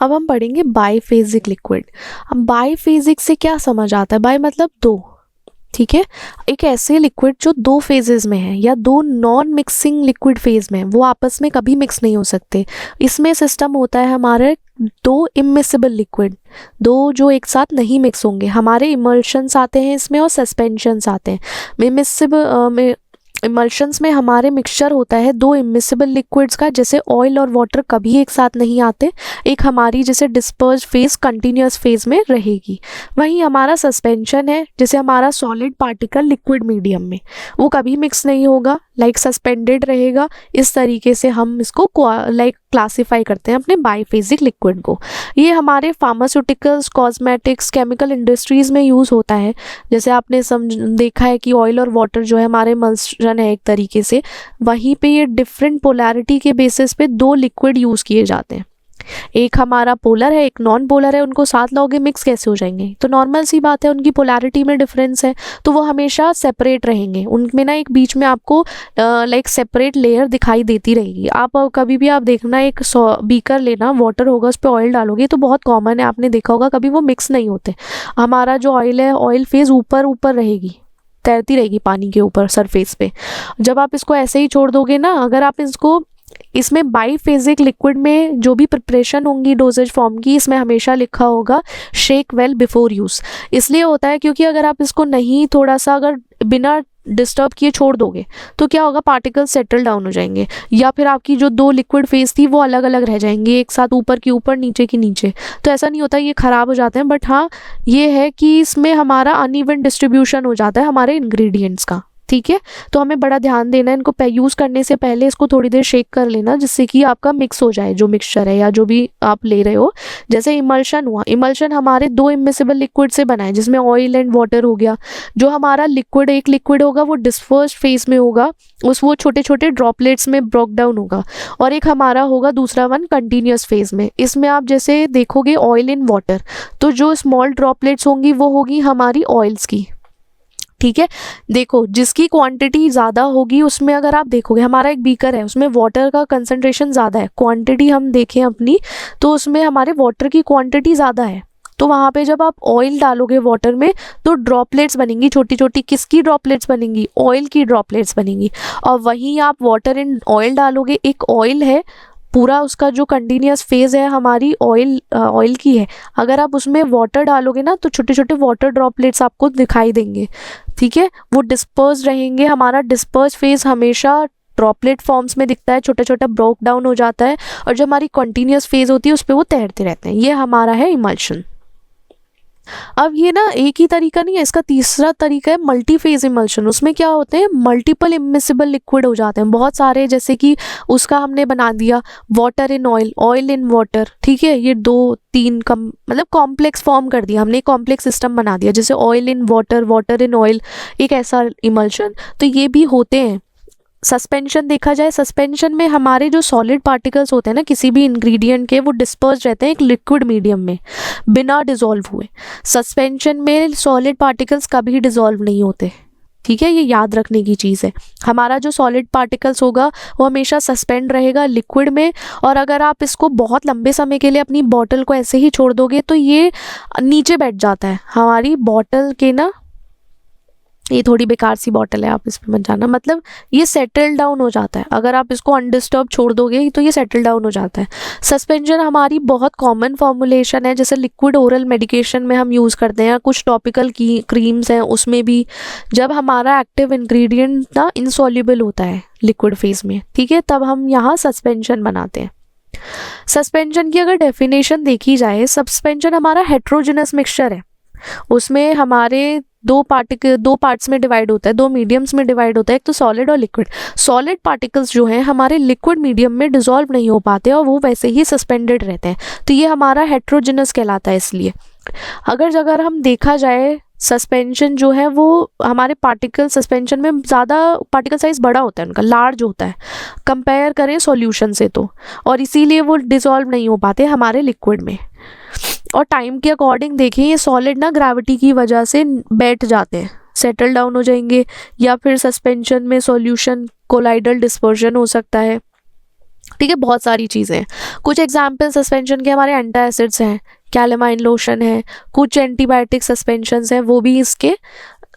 अब हम पढ़ेंगे बाईफेजिक लिक्विड। अब बाईफेजिक से क्या समझ आता है? बाई मतलब दो, ठीक है। एक ऐसे लिक्विड जो दो फेजेस में है या दो नॉन मिक्सिंग लिक्विड फेज में, वो आपस में कभी मिक्स नहीं हो सकते। इसमें सिस्टम होता है हमारे दो इमिसिबल लिक्विड, दो जो एक साथ नहीं मिक्स होंगे। हमारे इमल्शंस आते हैं इसमें और सस्पेंशंस आते हैं। इमिसिबल इमल्शंस में हमारे मिक्सचर होता है दो इमिसिबल लिक्विड्स का, जैसे ऑयल और वाटर कभी एक साथ नहीं आते। एक हमारी जैसे डिस्पर्स फेज कंटिन्यूस फेज में रहेगी। वहीं हमारा सस्पेंशन है, जैसे हमारा सॉलिड पार्टिकल लिक्विड मीडियम में, वो कभी मिक्स नहीं होगा, लाइक सस्पेंडेड रहेगा। इस तरीके से हम इसको लाइक क्लासीफाई करते हैं अपने बाईफेजिक लिक्विड को। ये हमारे फार्मास्यूटिकल्स, कॉस्मेटिक्स, केमिकल इंडस्ट्रीज में यूज़ होता है। जैसे आपने देखा है कि ऑयल और वाटर जो है हमारे मल्शन है एक तरीके से, वहीं पे ये डिफरेंट पोलैरिटी के बेसिस पे दो लिक्विड यूज़ किए जाते हैं। एक हमारा पोलर है, एक नॉन पोलर है, उनको साथ लाओगे मिक्स कैसे हो जाएंगे? तो नॉर्मल सी बात है, उनकी पोलैरिटी में डिफरेंस है, तो वो हमेशा सेपरेट रहेंगे। उनमें ना एक बीच में आपको लाइक सेपरेट लेयर दिखाई देती रहेगी। आप कभी भी आप देखना, एक बीकर लेना, वाटर होगा, उस पर ऑयल डालोगे, तो बहुत कॉमन है, आपने देखा होगा, कभी वो मिक्स नहीं होते। हमारा जो ऑयल है, ऑयल फेज ऊपर ऊपर रहेगी, तैरती रहेगी पानी के ऊपर सरफेस पे। जब आप इसको ऐसे ही छोड़ दोगे ना, अगर आप इसको, इसमें बाईफेजिक लिक्विड में जो भी प्रिपरेशन होंगी डोजेज फॉर्म की, इसमें हमेशा लिखा होगा शेक वेल बिफोर यूज़। इसलिए होता है क्योंकि अगर आप इसको नहीं, थोड़ा सा अगर बिना डिस्टर्ब किए छोड़ दोगे तो क्या होगा, पार्टिकल सेटल डाउन हो जाएंगे, या फिर आपकी जो दो लिक्विड फेज थी वो अलग अलग रह जाएंगी, एक साथ ऊपर की ऊपर नीचे की नीचे। तो ऐसा नहीं होता, ये ख़राब हो जाते हैं। बट हाँ, ये है कि इसमें हमारा अनइवन डिस्ट्रीब्यूशन हो जाता है हमारे इंग्रेडिएंट्स का, ठीक है। तो हमें बड़ा ध्यान देना है, इनको यूज़ करने से पहले इसको थोड़ी देर शेक कर लेना, जिससे कि आपका मिक्स हो जाए जो मिक्सचर है या जो भी आप ले रहे हो। जैसे इमल्शन हुआ, इमल्शन हमारे दो इमिसिबल लिक्विड से बना है, जिसमें ऑयल एंड वाटर हो गया। जो हमारा लिक्विड, एक लिक्विड होगा वो डिस्पर्स्ड फेज में होगा, वो छोटे छोटे ड्रॉपलेट्स में ब्रोक डाउन होगा, और एक हमारा होगा दूसरा वन कंटिन्यूस फेज में। इसमें आप जैसे देखोगे ऑयल इन वाटर, तो जो स्मॉल ड्रॉपलेट्स होंगी वो होगी हमारी ऑयल्स की, ठीक है। देखो, जिसकी क्वांटिटी ज़्यादा होगी उसमें, अगर आप देखोगे हमारा एक बीकर है, उसमें वाटर का कंसंट्रेशन ज़्यादा है, क्वांटिटी हम देखें अपनी, तो उसमें हमारे वाटर की क्वांटिटी ज़्यादा है। तो वहाँ पे जब आप ऑयल डालोगे वाटर में, तो ड्रॉपलेट्स बनेंगी छोटी छोटी। किसकी ड्रॉपलेट्स बनेंगी? ऑयल की ड्रॉपलेट्स बनेंगी। और वहीं आप वाटर इन ऑयल डालोगे, एक ऑयल है पूरा, उसका जो कंटिन्यूस फेज है हमारी ऑयल की है, अगर आप उसमें वाटर डालोगे ना, तो छोटे छोटे वाटर ड्रॉपलेट्स आपको दिखाई देंगे, ठीक है। वो डिस्पर्स रहेंगे। हमारा डिस्पर्स फेज हमेशा ड्रॉपलेट फॉर्म्स में दिखता है, छोटा छोटा ब्रोक डाउन हो जाता है, और जो हमारी कंटिन्यूस फेज होती है उस पर वो तैरते रहते हैं। ये हमारा है इमल्शन। अब ये ना एक ही तरीका नहीं है, इसका तीसरा तरीका है मल्टी फेज इमल्शन। उसमें क्या होते हैं, मल्टीपल इमिसिबल लिक्विड हो जाते हैं बहुत सारे, जैसे कि उसका हमने बना दिया water in oil, oil in water, ठीक है। ये दो तीन मतलब कॉम्प्लेक्स फॉर्म कर दिया हमने, कॉम्प्लेक्स सिस्टम बना दिया, जैसे oil in water, water in oil, एक ऐसा इमल्शन। तो ये भी होते हैं। सस्पेंशन देखा जाए, सस्पेंशन में हमारे जो सॉलिड पार्टिकल्स होते हैं ना किसी भी इंग्रेडिएंट के, वो डिस्पर्स रहते हैं एक लिक्विड मीडियम में बिना डिसॉल्व हुए। सस्पेंशन में सॉलिड पार्टिकल्स कभी डिसॉल्व नहीं होते, ठीक है। ये याद रखने की चीज़ है। हमारा जो सॉलिड पार्टिकल्स होगा वो हमेशा सस्पेंड रहेगा लिक्विड में, और अगर आप इसको बहुत लंबे समय के लिए अपनी बॉटल को ऐसे ही छोड़ दोगे तो ये नीचे बैठ जाता है हमारी बॉटल के ना। ये थोड़ी बेकार सी बॉटल है, आप इस पर मत जाना, मतलब ये सेटल डाउन हो जाता है। अगर आप इसको अनडिस्टर्ब छोड़ दोगे तो ये सेटल डाउन हो जाता है। सस्पेंशन हमारी बहुत कॉमन फॉर्मुलेशन है, जैसे लिक्विड ओरल मेडिकेशन में हम यूज़ करते हैं, कुछ टॉपिकल की क्रीम्स हैं उसमें भी, जब हमारा एक्टिव इंग्रेडिएंट ना इनसॉल्युबल होता है लिक्विड फेज में, ठीक है, तब हम यहाँ सस्पेंशन बनाते हैं। सस्पेंशन की अगर डेफिनेशन देखी जाए, सस्पेंशन हमारा हेट्रोजेनस मिक्सचर है। उसमें हमारे दो पार्ट्स में डिवाइड होता है, दो मीडियम्स में डिवाइड होता है, एक तो सॉलिड और लिक्विड। सॉलिड पार्टिकल्स जो हैं हमारे लिक्विड मीडियम में डिसॉल्व नहीं हो पाते और वो वैसे ही सस्पेंडेड रहते हैं, तो ये हमारा हेट्रोजेनस कहलाता है। इसलिए अगर हम देखा जाए, सस्पेंशन जो है वो हमारे पार्टिकल, सस्पेंशन में ज़्यादा पार्टिकल साइज बड़ा होता है, उनका लार्ज होता है कंपेयर करें सॉल्यूशन से, तो और इसीलिए वो डिसॉल्व नहीं हो पाते हमारे लिक्विड में। और टाइम के अकॉर्डिंग देखें, ये सॉलिड ना ग्रेविटी की वजह से बैठ जाते हैं, सेटल डाउन हो जाएंगे, या फिर सस्पेंशन में सॉल्यूशन कोलाइडल डिस्पर्जन हो सकता है, ठीक है, बहुत सारी चीज़ें हैं। कुछ एग्जाम्पल सस्पेंशन के हमारे एंटासिड्स हैं, कैलेमाइन लोशन है, कुछ एंटीबायोटिक सस्पेंशंस हैं, वो भी इसके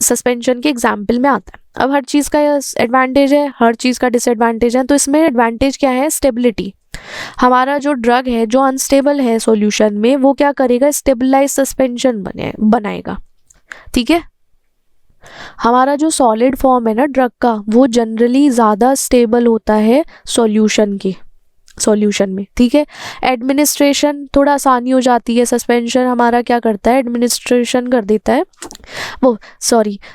सस्पेंशन के एग्जाम्पल में आता है। अब हर चीज़ का एडवांटेज है, हर चीज़ का डिसएडवांटेज है। तो इसमें एडवांटेज क्या है? स्टेबिलिटी। हमारा जो ड्रग है जो अनस्टेबल है सॉल्यूशन में, वो क्या करेगा? स्टेबलाइज सस्पेंशन बनाएगा। ठीक है, हमारा जो सॉलिड फॉर्म है ना ड्रग का, वो जनरली ज़्यादा स्टेबल होता है सॉल्यूशन में। ठीक है, एडमिनिस्ट्रेशन थोड़ा आसानी हो जाती है। सस्पेंशन हमारा क्या करता है? एडमिनिस्ट्रेशन कर देता है,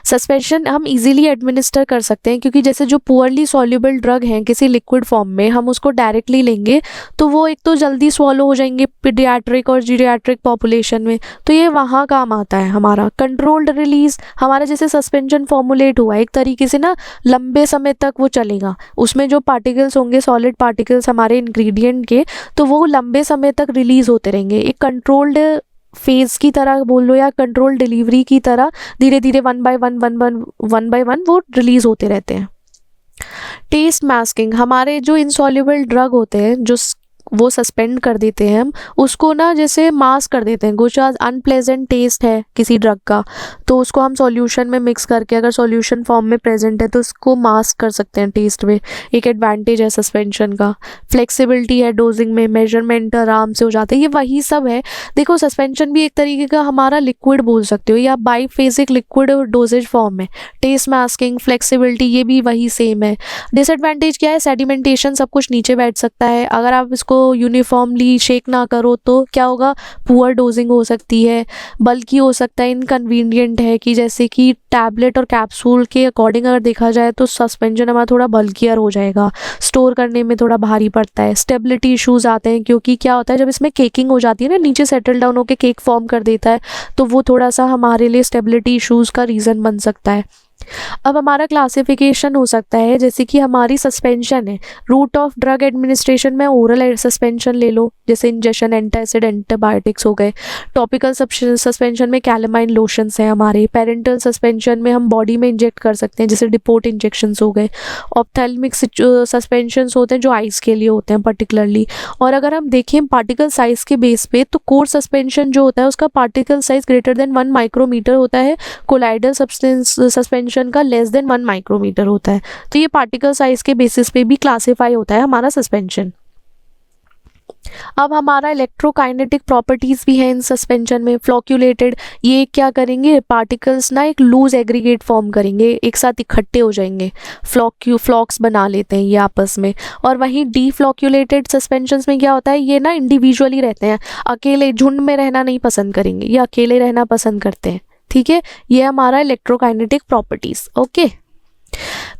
सस्पेंशन हम इजीली एडमिनिस्टर कर सकते हैं, क्योंकि जैसे जो पुअरली सॉल्युबल ड्रग हैं किसी लिक्विड फॉर्म में, हम उसको डायरेक्टली लेंगे तो वो एक तो जल्दी स्वॉलो हो जाएंगे पीडियाट्रिक और जीरियाट्रिक पॉपुलेशन में, तो ये वहाँ काम आता है। हमारा कंट्रोल्ड रिलीज, हमारा जैसे सस्पेंशन फॉर्मुलेट हुआ एक तरीके से ना, लंबे समय तक वो चलेगा। उसमें जो पार्टिकल्स होंगे, सॉलिड पार्टिकल्स हमारे इंग्रेडिएंट के, तो वो लंबे समय तक रिलीज होते रहेंगे। एक कंट्रोल्ड फेज की तरह बोल लो, या कंट्रोल डिलीवरी की तरह, धीरे धीरे वन बाय वन वो रिलीज होते रहते हैं। टेस्ट मास्किंग, हमारे जो इनसॉल्युबल ड्रग होते हैं जो वो सस्पेंड कर देते हैं, हम उसको ना जैसे मास्क कर देते हैं। कुछ अनप्लेजेंट टेस्ट है किसी ड्रग का, तो उसको हम सॉल्यूशन में मिक्स करके, अगर सॉल्यूशन फॉर्म में प्रेजेंट है तो उसको मास्क कर सकते हैं टेस्ट में। एक एडवांटेज है सस्पेंशन का। फ्लेक्सिबिलिटी है डोजिंग में, मेजरमेंट आराम से हो जाते हैं। ये वही सब है। देखो, सस्पेंशन भी एक तरीके का हमारा लिक्विड बोल सकते हो, या बाईफेजिक लिक्विड डोजेज फॉर्म है। टेस्ट मास्किंग, फ्लेक्सिबिलिटी, ये भी वही सेम है। डिसएडवांटेज क्या है? सेडिमेंटेशन, सब कुछ नीचे बैठ सकता है। अगर आप इसको यूनिफॉर्मली शेक ना करो तो क्या होगा? पुअर डोजिंग हो सकती है, बल्कि हो सकता है, इनकन्वीनियंट है कि जैसे कि टैबलेट और कैप्सूल के अकॉर्डिंग अगर देखा जाए तो सस्पेंशन हमारा थोड़ा बल्कियर हो जाएगा, स्टोर करने में थोड़ा भारी पड़ता है। स्टेबिलिटी इश्यूज आते हैं, क्योंकि क्या होता है जब इसमें केकिंग हो जाती है ना, नीचे सेटल डाउन होकर केक फॉर्म कर देता है, तो वो थोड़ा सा हमारे लिए स्टेबिलिटी इश्यूज का रीज़न बन सकता है। अब हमारा क्लासिफिकेशन हो सकता है, जैसे कि हमारी सस्पेंशन है, रूट ऑफ ड्रग एडमिनिस्ट्रेशन में ओरल सस्पेंशन ले लो, जैसे इंजेक्शन, एंटासिड, एंटीबायोटिक्स हो गए। टॉपिकल सस्पेंशन में कैलेमाइन लोशंस हैं हमारे। पेरेंटल सस्पेंशन में हम बॉडी में इंजेक्ट कर सकते हैं, जैसे डिपोट इंजेक्शंस हो गए। ऑप्थेल्मिक सस्पेंशंस होते हैं जो आइस के लिए होते हैं पर्टिकुलरली। और अगर हम देखें पार्टिकल साइज के बेस पे, तो कोर सस्पेंशन जो होता है उसका particle size greater than 1 micrometer होता है। कोलाइडल सस्पेंशन का लेस देन 1 माइक्रोमीटर होता है। तो ये पार्टिकल साइज के बेसिस पे भी क्लासिफाई होता है हमारा सस्पेंशन। अब हमारा इलेक्ट्रोकाइनेटिक प्रॉपर्टीज भी हैं इन सस्पेंशन में। फ्लॉक्यूलेटेड, ये क्या करेंगे? पार्टिकल्स ना एक लूज एग्रीगेट फॉर्म करेंगे, एक साथ इकट्ठे हो जाएंगे, फ्लॉक्स बना लेते हैं ये आपस में। और वहीं डीफ्लॉक्यूलेटेड सस्पेंशंस में क्या होता है? ये ना इंडिविजुअली रहते हैं, अकेले झुंड में रहना नहीं पसंद करेंगे, ये अकेले रहना पसंद करते हैं। ठीक है, ये हमारा इलेक्ट्रोकाइनेटिक प्रॉपर्टीज। ओके,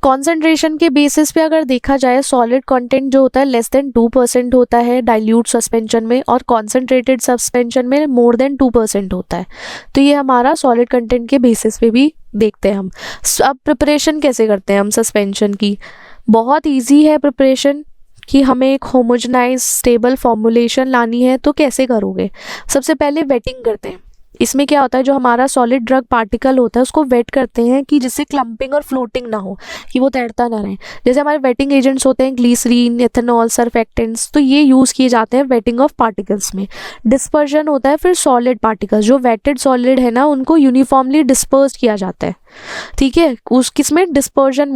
कॉन्सेंट्रेशन के बेसिस पे अगर देखा जाए, सॉलिड कंटेंट जो होता है लेस देन 2% होता है डाइल्यूट सस्पेंशन में, और कॉन्सेंट्रेटेड सस्पेंशन में मोर देन 2% होता है। तो ये हमारा सॉलिड कंटेंट के बेसिस पे भी देखते हैं हम। अब प्रिपरेशन कैसे करते हैं हम सस्पेंशन की? बहुत ईजी है प्रिपरेशन, कि हमें एक होमोजेनाइज स्टेबल फॉर्मुलेशन लानी है। तो कैसे करोगे? सबसे पहले वेटिंग करते हैं। इसमें क्या होता है, जो हमारा सॉलिड ड्रग पार्टिकल होता है उसको वेट करते हैं कि जिससे क्लम्पिंग और फ्लोटिंग ना हो, कि वो तैरता ना रहे। जैसे हमारे वेटिंग एजेंट्स होते हैं ग्लीसरीन, एथेनॉल, सर्फेक्टेंट्स, तो ये यूज़ किए जाते हैं वेटिंग ऑफ पार्टिकल्स में। डिस्पर्जन होता है फिर सॉलिड पार्टिकल्स, जो वेटेड सॉलिड है ना उनको यूनिफॉर्मली डिस्पर्स किया जाता है। ठीक है, उस किसमें? डिस्पर्जन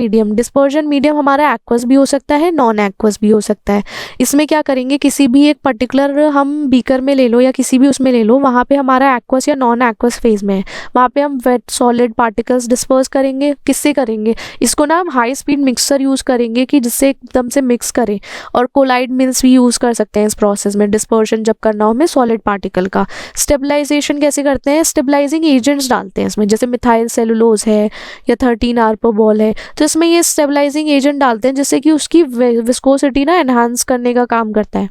मीडियम हमारा एक्वस भी हो सकता है, नॉन एक्वस भी हो सकता है। इसमें क्या करेंगे, किसी भी एक पर्टिकुलर हम बीकर में ले लो या किसी भी उसमें ले लो, वहाँ पे हमारा एक्वस या नॉन एक्वस फेज में है, वहाँ पे हम वेट सॉलिड पार्टिकल्स डिस्पर्स करेंगे। किससे करेंगे? इसको ना हम हाई स्पीड मिक्सर यूज़ करेंगे कि जिससे एकदम से मिक्स करें, और कोलाइड मिल्स भी यूज़ कर सकते हैं इस प्रोसेस में, डिस्पर्शन जब करना हो हमें सॉलिड पार्टिकल का। स्टेबलाइजेशन कैसे करते हैं? स्टेबलाइजिंग एजेंट्स डालते हैं इसमें, जैसे मिथाइल सेलुलोज है या 13 आर्पोबॉल है, तो इसमें ये स्टेबलाइजिंग एजेंट डालते हैं जिससे कि उसकी विस्कोसिटी ना एनहांस करने का काम करता है।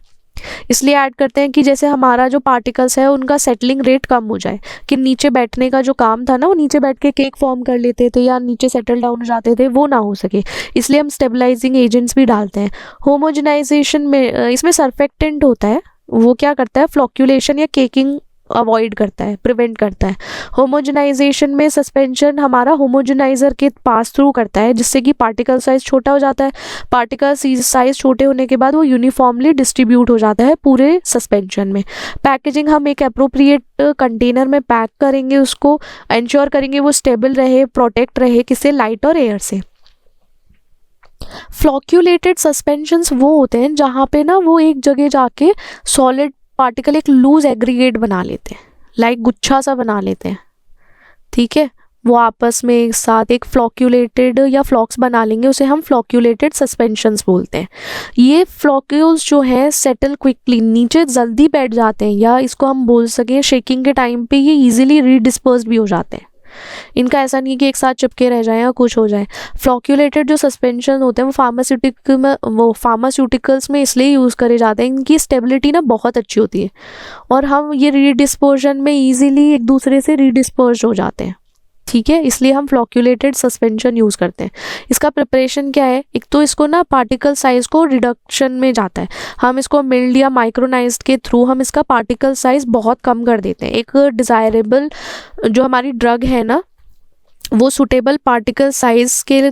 इसलिए ऐड करते हैं कि जैसे हमारा जो पार्टिकल्स है उनका सेटलिंग रेट कम हो जाए, कि नीचे बैठने का जो काम था ना, वो नीचे बैठ के केक फॉर्म कर लेते थे या नीचे सेटल डाउन हो जाते थे, वो ना हो सके, इसलिए हम स्टेबलाइजिंग एजेंट्स भी डालते हैं। होमोजेनाइजेशन में इसमें सर्फेक्टेंट होता है, वो क्या करता है? फ्लॉक्यूलेशन या केकिंग अवॉइड करता है, प्रिवेंट करता है। होमोजेनाइजेशन में सस्पेंशन हमारा होमोजेनाइजर के पास थ्रू करता है, जिससे कि पार्टिकल साइज छोटा हो जाता है। पार्टिकल साइज छोटे होने के बाद वो यूनिफॉर्मली डिस्ट्रीब्यूट हो जाता है पूरे सस्पेंशन में। पैकेजिंग हम एक अप्रोप्रिएट कंटेनर में पैक करेंगे, उसको इंश्योर करेंगे वो स्टेबल रहे, प्रोटेक्ट रहे किससे, लाइट और एयर से। फ्लॉक्यूलेटेड सस्पेंशंस वो होते हैं जहाँ पे ना वो एक जगह जाके सॉलिड पार्टिकल एक लूज एग्रीगेट बना लेते हैं, लाइक गुच्छा सा बना लेते हैं, ठीक है। वो आपस में एक साथ एक फ्लॉक्यूलेटेड या फ्लॉक्स बना लेंगे, उसे हम फ्लॉक्यूलेटेड सस्पेंशंस बोलते हैं। ये फ्लॉक्यूल्स जो है सेटल क्विकली, नीचे जल्दी बैठ जाते हैं, या इसको हम बोल सकें शेकिंग के टाइम पे ये इजीली रीडिस्पर्स भी हो जाते हैं। इनका ऐसा नहीं कि एक साथ चिपके रह जाए या कुछ हो जाए। फ्लॉक्यूलेटेड जो सस्पेंशन होते हैं वो फार्मास्यूटिकल्स में इसलिए यूज़ करे जाते हैं, इनकी स्टेबिलिटी ना बहुत अच्छी होती है और हम ये रीडिस्पर्जन में ईजिली एक दूसरे से रीडिस्पर्ज हो जाते हैं, ठीक है। इसलिए हम फ्लॉक्यूलेटेड सस्पेंशन यूज़ करते हैं। इसका प्रिपरेशन क्या है, एक तो इसको ना पार्टिकल साइज को रिडक्शन में जाता है, हम इसको मिल्ड या माइक्रोनाइज्ड के थ्रू हम इसका पार्टिकल साइज बहुत कम कर देते हैं। एक डिज़ायरेबल जो हमारी ड्रग है ना, वो सुटेबल पार्टिकल साइज के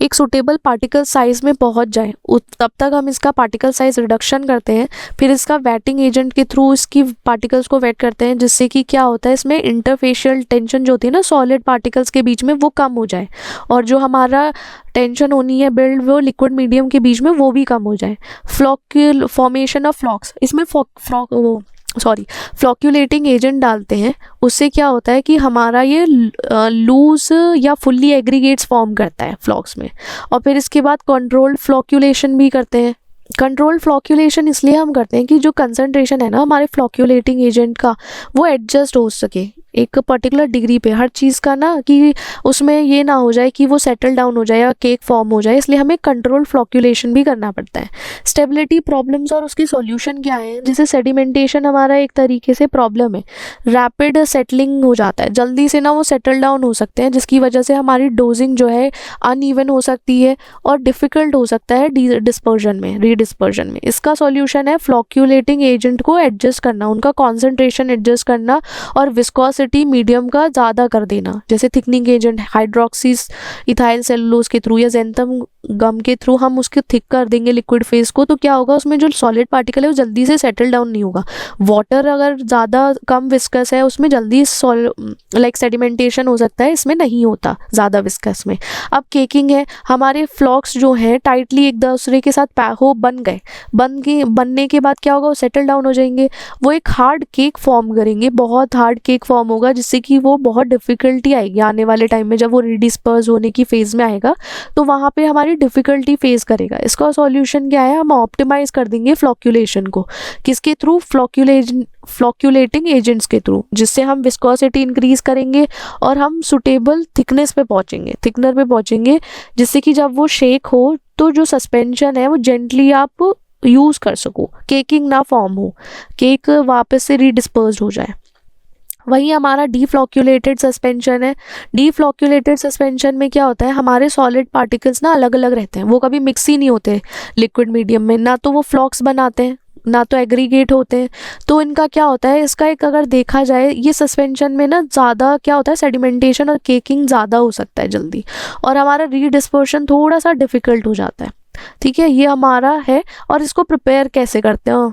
एक सुटेबल पार्टिकल साइज में पहुंच जाए तब तक हम इसका पार्टिकल साइज रिडक्शन करते हैं। फिर इसका वेटिंग एजेंट के थ्रू इसकी पार्टिकल्स को वेट करते हैं, जिससे कि क्या होता है इसमें इंटरफेशियल टेंशन जो होती है ना सॉलिड पार्टिकल्स के बीच में, वो कम हो जाए, और जो हमारा टेंशन होनी है बिल्ड वो लिक्विड मीडियम के बीच में, वो भी कम हो जाए। फॉर्मेशन ऑफ फ्लॉक्स, इसमें फ्लॉक्यूलेटिंग एजेंट डालते हैं, उससे क्या होता है कि हमारा ये लूज या फुल्ली एग्रीगेट्स फॉर्म करता है फ्लॉक्स में। और फिर इसके बाद कंट्रोल्ड फ्लॉक्यूलेशन भी करते हैं। कंट्रोल्ड फ्लॉक्यूलेशन इसलिए हम करते हैं कि जो कंसंट्रेशन है ना हमारे फ्लॉक्यूलेटिंग एजेंट का, वो एडजस्ट हो सके एक पर्टिकुलर डिग्री पे हर चीज़ का ना, कि उसमें ये ना हो जाए कि वो सेटल डाउन हो जाए या केक फॉर्म हो जाए, इसलिए हमें कंट्रोल फ्लॉक्यूलेशन भी करना पड़ता है। स्टेबिलिटी प्रॉब्लम्स और उसकी सॉल्यूशन क्या है, जैसे सेडिमेंटेशन हमारा एक तरीके से प्रॉब्लम है, रैपिड सेटलिंग हो जाता है, जल्दी से ना वो सेटल डाउन हो सकते हैं, जिसकी वजह से हमारी डोजिंग जो है अनइवन हो सकती है और डिफ़िकल्ट हो सकता है रीडिस्पर्जन में। इसका सॉल्यूशन है फ्लॉक्यूलेटिंग एजेंट को एडजस्ट करना, उनका कॉन्सेंट्रेशन एडजस्ट करना और विस्कोसिटी मीडियम का ज़्यादा कर देना। जैसे थिकनिंग एजेंट हाइड्रोक्सीस इथाइल सेलुलोज के थ्रू या ज़ेंथम गम के थ्रू हम उसके थिक कर देंगे लिक्विड फेस को, तो क्या होगा उसमें जो सॉलिड पार्टिकल है वो जल्दी से सेटल डाउन नहीं होगा। वाटर अगर ज़्यादा कम विस्कस है उसमें जल्दी सेडिमेंटेशन हो सकता है, इसमें नहीं होता ज़्यादा विस्कस में। अब केकिंग है, हमारे फ्लॉक्स जो हैं टाइटली एक दूसरे के साथ बनने के बाद क्या होगा, वो सेटल डाउन हो जाएंगे, वो एक हार्ड केक फॉर्म करेंगे, बहुत हार्ड केक फॉर्म होगा, जिससे कि वो बहुत डिफ़िकल्टी आएगी आने वाले टाइम में, जब वो रिडिस्पर्स होने की फेज़ में आएगा तो वहाँ पे हमारी डिफ़िकल्टी फेस करेगा। इसका सॉल्यूशन क्या है, हम ऑप्टिमाइज़ कर देंगे फ्लॉक्यूलेशन को, किसके थ्रू, फ्लॉक्यूलेटिंग एजेंट्स के थ्रू, जिससे हम विस्कोसिटी इंक्रीज करेंगे और हम सुटेबल थिकनेस पे पहुँचेंगे, जिससे कि जब वो शेक हो तो जो सस्पेंशन है वो जेंटली आप यूज़ कर सको, केकिंग ना फॉर्म हो, केक वापस से रीडिस्पर्स्ड हो जाए। वही हमारा डीफ्लॉक्यूलेटेड सस्पेंशन है। डीफ्लॉक्यूलेटेड सस्पेंशन में क्या होता है, हमारे सॉलिड पार्टिकल्स ना अलग अलग रहते हैं, वो कभी मिक्स ही नहीं होते लिक्विड मीडियम में, ना तो वो फ्लॉक्स बनाते हैं ना तो एग्रीगेट होते हैं। तो इनका क्या होता है, इसका एक अगर देखा जाए ये सस्पेंशन में ना ज़्यादा क्या होता है, सेडिमेंटेशन और केकिंग ज़्यादा हो सकता है जल्दी, और हमारा रीडिस्पर्शन थोड़ा सा डिफ़िकल्ट हो जाता है, ठीक है। ये हमारा है। और इसको प्रिपेयर कैसे करते हैं,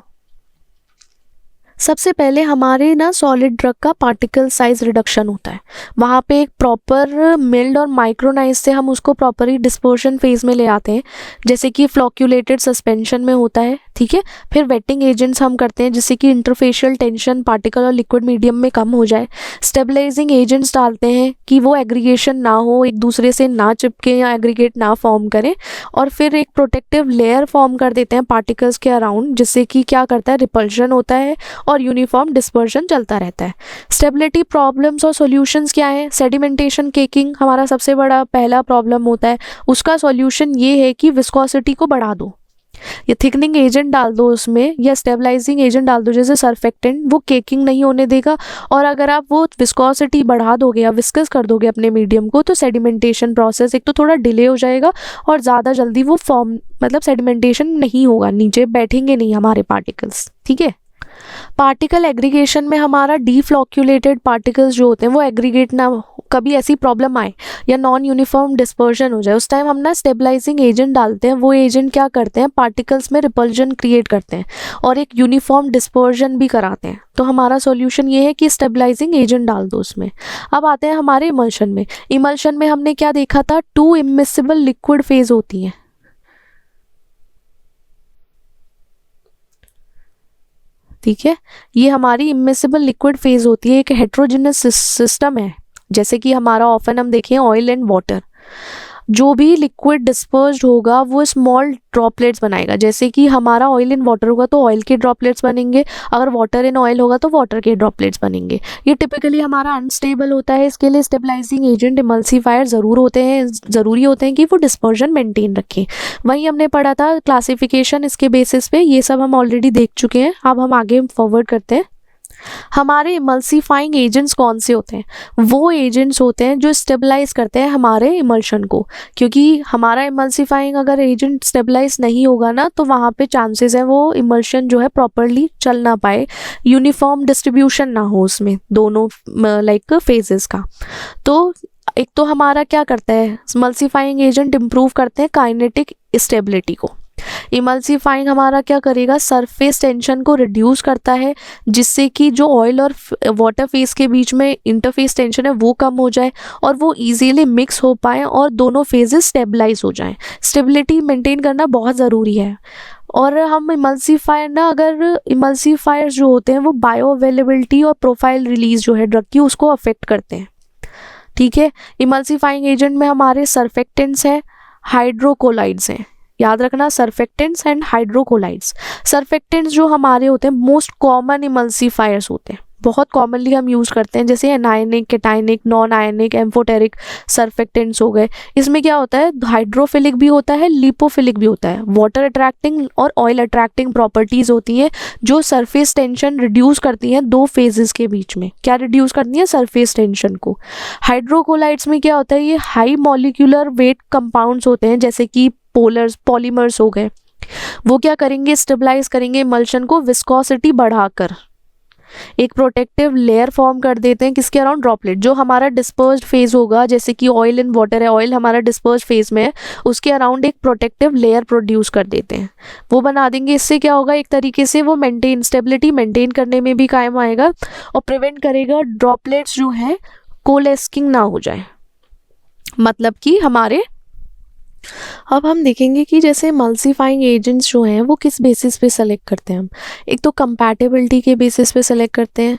सबसे पहले हमारे ना सॉलिड ड्रग का पार्टिकल साइज रिडक्शन होता है, वहाँ पे एक प्रॉपर मिल्ड और माइक्रोनाइज से हम उसको प्रॉपरली डिस्पर्शन फेज में ले आते हैं, जैसे कि फ्लॉक्यूलेटेड सस्पेंशन में होता है, ठीक है। फिर वेटिंग एजेंट्स हम करते हैं, जिससे कि इंटरफेशियल टेंशन पार्टिकल और लिक्विड मीडियम में कम हो जाए। स्टेबलाइजिंग एजेंट्स डालते हैं कि वो एग्रीगेशन ना हो, एक दूसरे से ना चिपके या एग्रीगेट ना फॉर्म करें। और फिर एक प्रोटेक्टिव लेयर फॉर्म कर देते हैं पार्टिकल्स के अराउंड, जिससे कि क्या करता है, रिपल्शन होता है और यूनिफॉर्म डिस्पर्शन चलता रहता है। स्टेबिलिटी प्रॉब्लम्स और सॉल्यूशंस क्या है, सेडिमेंटेशन केकिंग हमारा सबसे बड़ा पहला प्रॉब्लम होता है। उसका सॉल्यूशन ये है कि विस्कोसिटी को बढ़ा दो, या थिकनिंग एजेंट डाल दो उसमें, या स्टेबलाइजिंग एजेंट डाल दो जैसे सर्फेक्टेंट, वो केकिंग नहीं होने देगा। और अगर आप वो विस्कोसिटी बढ़ा दोगे या विस्कस कर दोगे अपने मीडियम को, तो सेडिमेंटेशन प्रोसेस एक तो थोड़ा डिले हो जाएगा और ज़्यादा जल्दी वो फॉर्म सेडिमेंटेशन नहीं होगा, नीचे बैठेंगे नहीं हमारे पार्टिकल्स, ठीक है। पार्टिकल एग्रीगेशन में हमारा डीफ्लॉक्यूलेटेड पार्टिकल्स जो होते हैं वो एग्रीगेट ना कभी ऐसी प्रॉब्लम आए या नॉन यूनिफॉर्म डिस्पर्जन हो जाए, उस टाइम हम ना स्टेबलाइजिंग एजेंट डालते हैं। वो एजेंट क्या करते हैं, पार्टिकल्स में रिपल्जन क्रिएट करते हैं और एक यूनिफॉर्म डिस्पर्जन भी कराते हैं। तो हमारा सॉल्यूशन ये है कि स्टेबलाइजिंग एजेंट डाल दो उसमें। अब आते हैं हमारे इमल्शन में। इमल्शन में हमने क्या देखा था, 2 इमिसिबल लिक्विड फेज होती हैं। ठीक है, ये हमारी इमिसिबल लिक्विड फेज होती है। एक हेट्रोजेनस सिस्टम है, जैसे कि हमारा ऑफन हम देखें ऑयल एंड वाटर, जो भी लिक्विड डिस्पर्स्ड होगा वो स्मॉल ड्रॉपलेट्स बनाएगा। जैसे कि हमारा ऑयल इन वाटर होगा तो ऑयल के ड्रॉपलेट्स बनेंगे, अगर वाटर इन ऑयल होगा तो वाटर के ड्रॉपलेट्स बनेंगे। ये टिपिकली हमारा अनस्टेबल होता है, इसके लिए स्टेबलाइजिंग एजेंट इमल्सिफायर ज़रूरी होते हैं कि वो डिस्पर्जन मेंटेन रखें। वही हमने पढ़ा था क्लासिफिकेशन इसके बेसिस पे, ये सब हम ऑलरेडी देख चुके हैं। अब हम आगे फॉरवर्ड करते हैं। हमारे इमल्सिफाइंग एजेंट्स कौन से होते हैं, वो एजेंट्स होते हैं जो स्टेबलाइज करते हैं हमारे इमल्शन को, क्योंकि हमारा इमल्सिफाइंग अगर एजेंट स्टेबलाइज नहीं होगा ना तो वहाँ पे चांसेस है वो इमल्शन जो है प्रॉपरली चल ना पाए, यूनिफॉर्म डिस्ट्रीब्यूशन ना हो उसमें दोनों लाइक फेजेस का। तो एक तो हमारा क्या करता है इमल्सिफाइंग एजेंट, इम्प्रूव करते हैं काइनेटिक स्टेबिलिटी को। इमल्सिफाइंग हमारा क्या करेगा, सरफेस टेंशन को रिड्यूस करता है, जिससे कि जो ऑयल और वाटर फेस के बीच में इंटरफेस टेंशन है वो कम हो जाए और वो इजीली मिक्स हो पाए और दोनों फेजेस स्टेबलाइज हो जाएं। स्टेबिलिटी मेंटेन करना बहुत ज़रूरी है। और हम इमल्सिफायर ना, अगर इमल्सिफायर्स जो होते हैं वो बायो अवेलेबिलिटी और प्रोफाइल रिलीज जो है ड्रग की उसको अफेक्ट करते हैं। ठीक है, इमल्सिफाइंग एजेंट में हमारे सर्फेक्टेंट्स हैं, हाइड्रोकोलाइड्स हैं, याद रखना सर्फेक्टेंट्स एंड हाइड्रोकोलाइड्स। सर्फेक्टेंट्स जो हमारे होते हैं मोस्ट कॉमन इमल्सिफायर्स होते हैं, बहुत कॉमनली हम यूज़ करते हैं, जैसे anionic, cationic, non ionic, amphoteric surfactants हो गए। इसमें क्या होता है, हाइड्रोफिलिक भी होता है, लिपोफिलिक भी होता है, वाटर अट्रैक्टिंग और ऑयल अट्रैक्टिंग प्रॉपर्टीज़ होती हैं जो सरफेस टेंशन रिड्यूस करती हैं दो फेजेस के बीच में। क्या रिड्यूस करती हैं, सरफेस टेंशन को। हाइड्रोकोलाइड्स में क्या होता है, ये हाई मॉलिक्यूलर वेट कंपाउंड्स होते हैं, जैसे कि पॉलीमर्स हो गए। वो क्या करेंगे, स्टेबलाइज करेंगे इमल्शन को विस्कोसिटी बढ़ाकर, एक प्रोटेक्टिव लेयर फॉर्म कर देते हैं किसके अराउंड, ड्रॉपलेट। जो हमारा डिस्पर्स्ड फेज होगा, जैसे कि ऑयल इन वाटर है, ऑयल हमारा डिस्पर्स्ड फेज में है, उसके अराउंड एक प्रोटेक्टिव लेयर प्रोड्यूस कर देते हैं, वो बना देंगे। इससे क्या होगा, एक तरीके से वो स्टेबिलिटी मेंटेन करने में भी कायम आएगा और प्रिवेंट करेगा ड्रॉपलेट्स जो है कोलेस्किंग ना हो जाए, मतलब कि हमारे। अब हम देखेंगे कि जैसे इमल्सिफाइंग एजेंट्स जो हैं वो किस बेसिस पे सेलेक्ट करते हैं हम। एक तो कंपैटिबिलिटी के बेसिस पे सेलेक्ट करते हैं,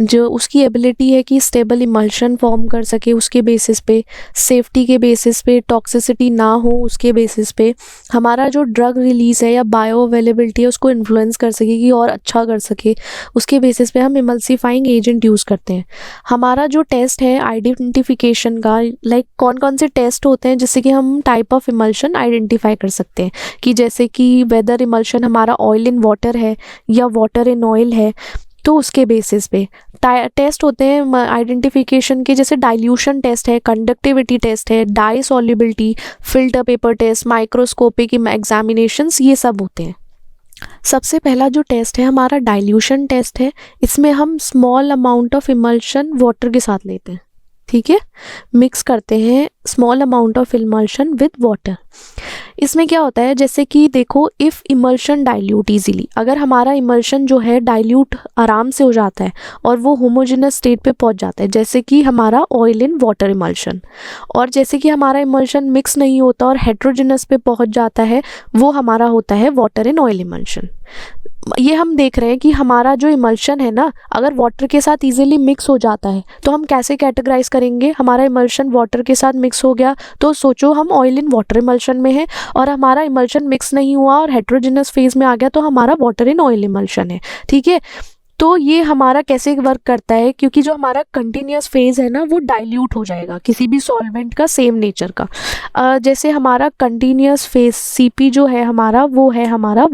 जो उसकी एबिलिटी है कि स्टेबल इमल्शन फॉर्म कर सके उसके बेसिस पे, सेफ्टी के बेसिस पे, टॉक्सिसिटी ना हो उसके बेसिस पे, हमारा जो ड्रग रिलीज़ है या बायो अवेलेबिलिटी है उसको इन्फ्लुएंस कर सकेगी और अच्छा कर सके, उसके बेसिस पे हम इमल्सिफाइंग एजेंट यूज़ करते हैं। हमारा जो टेस्ट है आइडेंटिफिकेशन का, लाइक कौन कौन से टेस्ट होते हैं जिससे कि हम टाइप ऑफ इमल्शन आइडेंटिफाई कर सकते हैं, कि जैसे कि वेदर इमल्शन हमारा ऑयल इन वाटर है या वाटर इन ऑयल है, तो उसके बेसिस पे टेस्ट होते हैं आइडेंटिफिकेशन के, जैसे डाइल्यूशन टेस्ट है, कंडक्टिविटी टेस्ट है, dye solubility, filter paper test, microscopic examinations, ये सब होते हैं। सबसे पहला जो टेस्ट है हमारा डाइल्यूशन टेस्ट है। इसमें हम small amount of emulsion water के साथ लेते हैं, ठीक है, मिक्स करते हैं small amount of emulsion with water. इसमें क्या होता है, जैसे कि देखो, इफ़ इमल्शन डाइल्यूट इजीली, अगर हमारा इमल्शन जो है डाइल्यूट आराम से हो जाता है और वो होमोजेनस स्टेट पे पहुंच जाता है, जैसे कि हमारा ऑयल इन वाटर इमल्शन, और जैसे कि हमारा इमल्शन मिक्स नहीं होता और हेट्रोजेनस पे पहुंच जाता है, वो हमारा होता है वाटर इन ऑयल इमल्शन। ये हम देख रहे हैं कि हमारा जो इमल्शन है ना, अगर वाटर के साथ इजीली मिक्स हो जाता है तो हम कैसे कैटेगराइज करेंगे, हमारा इमल्शन वाटर के साथ मिक्स हो गया तो सोचो हम ऑयल इन वाटर इमल्शन में है, और हमारा इमल्शन मिक्स नहीं हुआ और हेट्रोजेनस फेज में आ गया तो हमारा वाटर इन ऑयल इमल्शन है। ठीक है, तो ये हमारा कैसे वर्क करता है, क्योंकि जो हमारा कंटिन्यूस फेज है ना वो डाइल्यूट हो जाएगा किसी भी सॉल्वेंट का सेम नेचर का। जैसे हमारा कंटिन्यूस फेज CP जो है हमारा, वो है हमारा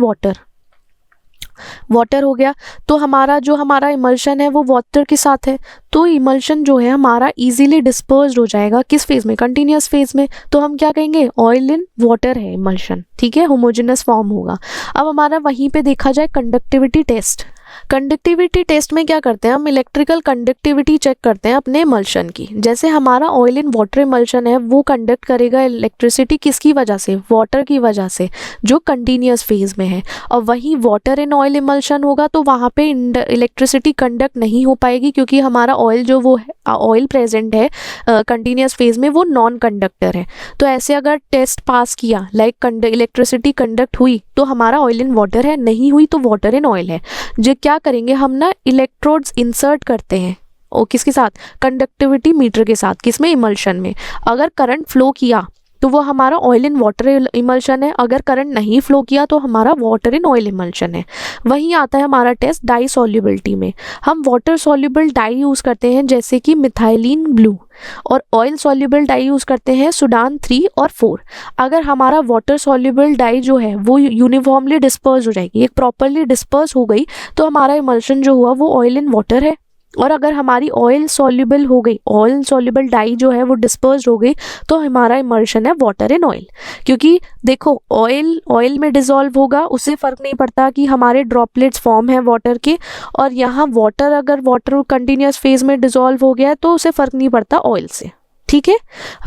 वाटर हो गया, तो हमारा इमल्शन है वो वाटर के साथ है, तो इमल्शन जो है हमारा इजीली डिस्पर्स्ड हो जाएगा किस फेज में, कंटिन्यूस फेज में, तो हम क्या कहेंगे, ऑयल इन वाटर है इमल्शन, ठीक है, होमोजेनस फॉर्म होगा। अब हमारा वहीं पे देखा जाए कंडक्टिविटी टेस्ट, कंडक्टिविटी टेस्ट में क्या करते हैं, हम इलेक्ट्रिकल कंडक्टिविटी चेक करते हैं अपने इमल्शन की। जैसे हमारा ऑयल इन वाटर इमल्शन है, वो कंडक्ट करेगा इलेक्ट्रिसिटी किसकी वजह से, वाटर की वजह से, जो कंटिन्यूस फेज में है। और वहीं वाटर इन ऑयल इमल्शन होगा तो वहाँ पे इलेक्ट्रिसिटी कंडक्ट नहीं हो पाएगी, क्योंकि हमारा ऑयल जो वो ऑयल प्रेजेंट है कंटिन्यूस फेज में, वो नॉन कंडक्टर है। तो ऐसे अगर टेस्ट पास किया, लाइक इलेक्ट्रिसिटी कंडक्ट हुई तो हमारा ऑयल इन वाटर है, नहीं हुई तो वाटर इन ऑयल है। जो क्या करेंगे हम ना, इलेक्ट्रोड्स इंसर्ट करते हैं और किसके साथ, कंडक्टिविटी मीटर के साथ, किसमें, इमल्शन में। अगर करंट फ्लो किया तो वो हमारा ऑयल इन वाटर इमल्शन है, अगर करंट नहीं फ्लो किया तो हमारा वाटर इन ऑयल इमल्शन है। वहीं आता है हमारा टेस्ट डाई सॉल्युबिलिटी में। हम वाटर सॉल्युबल डाई यूज़ करते हैं जैसे कि मिथाइलिन ब्लू, और ऑयल सॉल्युबल डाई यूज़ करते हैं सुडान 3 और 4। अगर हमारा वाटर सॉल्युबल डाई जो है वो यूनिफॉर्मली डिस्पर्स हो जाएगी, एक प्रॉपरली डिस्पर्स हो गई तो हमारा इमल्शन जो हुआ वो ऑयल इन वाटर है। और अगर हमारी ऑयल सॉल्युबल हो गई, ऑयल सॉल्युबल डाई जो है वो डिस्पर्स हो गई, तो हमारा इमल्शन है वाटर इन ऑयल। क्योंकि देखो ऑयल में डिसॉल्व होगा, उससे फ़र्क नहीं पड़ता कि हमारे ड्रॉपलेट्स फॉर्म है वाटर के, और यहाँ अगर वाटर कंटिन्यूस फेज में डिसॉल्व हो गया है तो उससे फ़र्क नहीं पड़ता ऑयल से। ठीक है,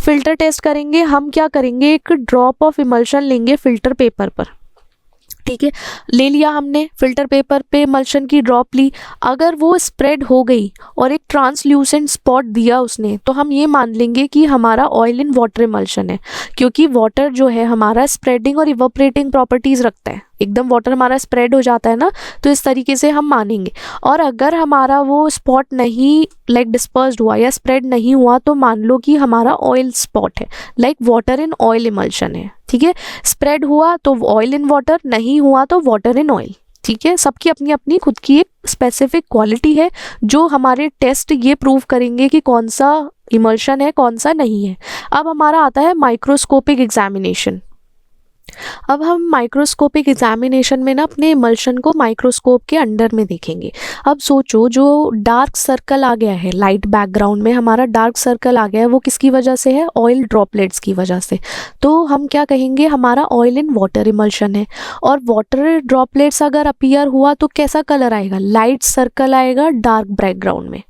फिल्टर टेस्ट करेंगे हम। क्या करेंगे, एक ड्रॉप ऑफ इमल्शन लेंगे फिल्टर पेपर पर। ठीक है, ले लिया हमने, फिल्टर पेपर पे इमल्शन की ड्रॉप ली। अगर वो स्प्रेड हो गई और एक ट्रांसल्यूसेंट स्पॉट दिया उसने, तो हम ये मान लेंगे कि हमारा ऑयल इन वाटर इमल्शन है, क्योंकि वाटर जो है हमारा स्प्रेडिंग और इवोपरेटिंग प्रॉपर्टीज़ रखता है। एकदम वाटर हमारा स्प्रेड हो जाता है ना, तो इस तरीके से हम मानेंगे। और अगर हमारा वो स्पॉट नहीं डिस्पर्स्ड हुआ या स्प्रेड नहीं हुआ, तो मान लो कि हमारा ऑयल स्पॉट है, वाटर इन ऑयल इमल्शन है। ठीक है, स्प्रेड हुआ तो ऑयल इन वाटर, नहीं हुआ तो वाटर इन ऑयल। ठीक है, सबकी अपनी अपनी खुद की एक स्पेसिफिक क्वालिटी है, जो हमारे टेस्ट ये प्रूव करेंगे कि कौन सा इमल्शन है कौन सा नहीं है। अब हमारा आता है माइक्रोस्कोपिक एग्जामिनेशन। अब हम माइक्रोस्कोपिक एग्जामिनेशन में ना अपने इमल्शन को माइक्रोस्कोप के अंडर में देखेंगे। अब सोचो, जो डार्क सर्कल आ गया है लाइट बैकग्राउंड में, हमारा डार्क सर्कल आ गया है, वो किसकी वजह से है, ऑयल ड्रॉपलेट्स की वजह से। तो हम क्या कहेंगे, हमारा ऑयल इन वाटर इमल्शन है। और वाटर ड्रॉपलेट्स अगर अपीयर हुआ तो कैसा कलर आएगा, लाइट सर्कल आएगा डार्क बैकग्राउंड में,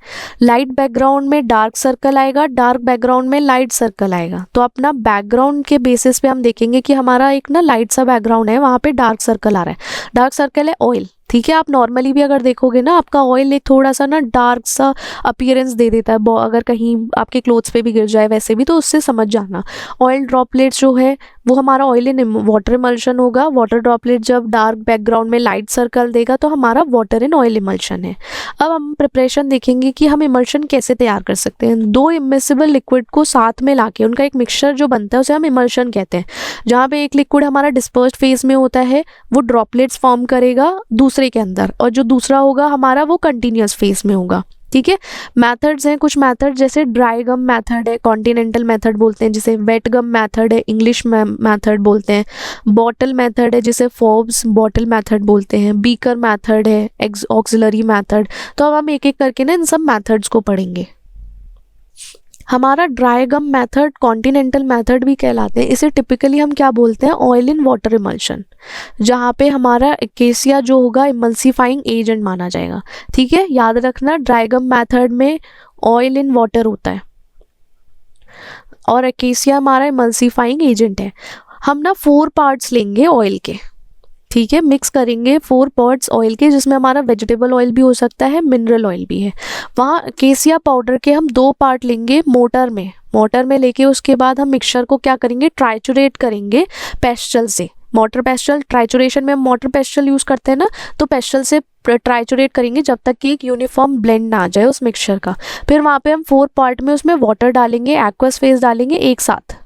लाइट बैकग्राउंड में डार्क सर्कल आएगा, डार्क बैकग्राउंड में लाइट सर्कल आएगा। तो अपना बैकग्राउंड के बेसिस पे हम देखेंगे कि हमारा एक ना लाइट सा बैकग्राउंड है, वहाँ पे डार्क सर्कल आ रहा है, डार्क सर्कल है ऑयल। ठीक है, आप नॉर्मली भी अगर देखोगे ना, आपका ऑयल एक थोड़ा सा ना डार्क सा अपीयरेंस दे देता है, अगर कहीं आपके क्लोथ्स पे भी गिर जाए वैसे भी, तो उससे समझ जाना। ऑयल ड्रॉपलेट्स जो है वो हमारा ऑयल इन वाटर इमल्शन होगा। वाटर ड्रॉपलेट जब डार्क बैकग्राउंड में लाइट सर्कल देगा तो हमारा वाटर इन ऑयल इमल्शन है। अब हम प्रिपरेशन देखेंगे कि हम इमल्शन कैसे तैयार कर सकते हैं। दो इमिसिबल लिक्विड को साथ में लाके उनका एक मिक्सचर जो बनता है उसे हम इमल्शन कहते हैं। जहाँ पे एक लिक्विड हमारा डिस्पर्स्ड फेज में होता है, वो ड्रॉपलेट्स फॉर्म करेगा दूसरे के अंदर, और जो दूसरा होगा हमारा वो कंटिन्यूस फेज में होगा। ठीक है, मेथड्स हैं कुछ मेथड, जैसे ड्राई गम मेथड है, कॉन्टिनेंटल मेथड बोलते हैं जिसे, वेट गम मेथड है, इंग्लिश मेथड बोलते हैं, बॉटल मेथड है जिसे फोर्ब्स बॉटल मेथड बोलते हैं, बीकर मेथड है, ऑक्सिलरी मेथड। तो अब हम एक एक करके ना इन सब मेथड्स को पढ़ेंगे। हमारा dry gum method continental method भी कहलाते हैं। इसे टिपिकली हम क्या बोलते हैं, ऑयल इन वाटर इमल्शन, जहाँ पे हमारा एकेसिया जो होगा इमल्सिफाइंग एजेंट माना जाएगा। ठीक है, याद रखना, ड्राई गम मेथड में ऑयल इन वाटर होता है और एकेसिया हमारा इमल्सिफाइंग एजेंट है। हम ना 4 पार्ट्स लेंगे ऑयल के। ठीक है, मिक्स करेंगे 4 पार्ट्स ऑयल के, जिसमें हमारा वेजिटेबल ऑयल भी हो सकता है, मिनरल ऑयल भी है। वहाँ केसिया पाउडर के हम 2 पार्ट लेंगे मोटर में लेके उसके बाद हम मिक्सचर को क्या करेंगे, ट्राइचुरेट करेंगे पेस्टल से। मोटर पेस्टल, ट्राइचुरेशन में हम मोटर पेस्टल यूज़ करते हैं ना, तो पेस्टल से ट्राइचुरेट करेंगे जब तक कि एक यूनिफॉर्म ब्लेंड ना आ जाए उस मिक्सचर का। फिर वहाँ पे हम 4 पार्ट में उसमें वाटर डालेंगे, एक्वस फेज डालेंगे एक साथ।